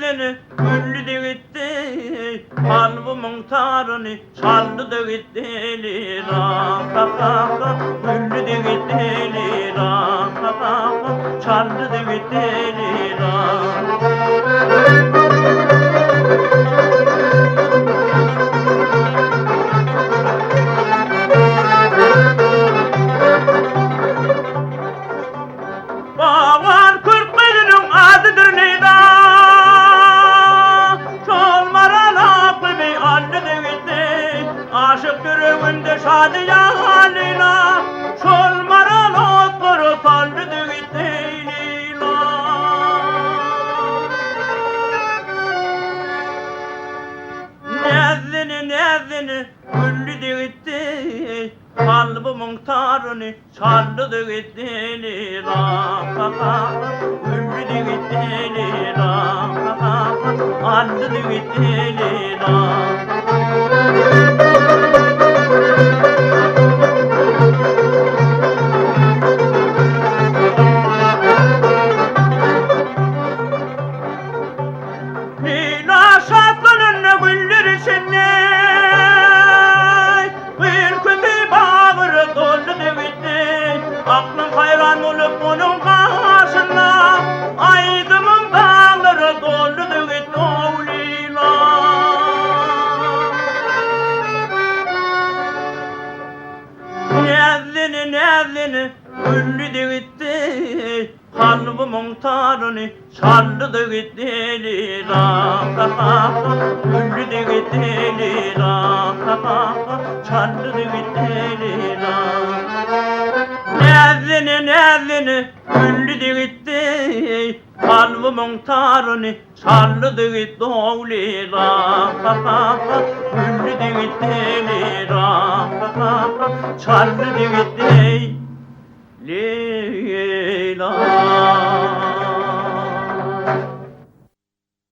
nezini güllü de gitti, kalbımın tarını çaldı da gitti lira, güllü de gitti lira, çaldı da gitti lira. Bağlar kırklarının adıdır neyda, çolmaran aklı bir anne de gitti, aşık yürüğünde şadiya halina, çolmaran akları saldı da gitti lila. Nezini güllü de gitti, kalbımın tarını çaldı da gitti lira, güllü de gitti lira, aldı da gitti lira. Lila şapkanın güller içinde, bir kötü bağırı doldu da gitti, aklım hayran olup onun karşısında, aydımın dağları doldu da gitti o lila. Nezini güllü de gitti, kalbımın tarını çaldı da gitti lira, güllü de gitti lira, çaldı da gitti lira. Nezini güllü de gitti, kalbımın tarını çaldı da gitti o lira, güllü de gitti lira, çaldı da gitti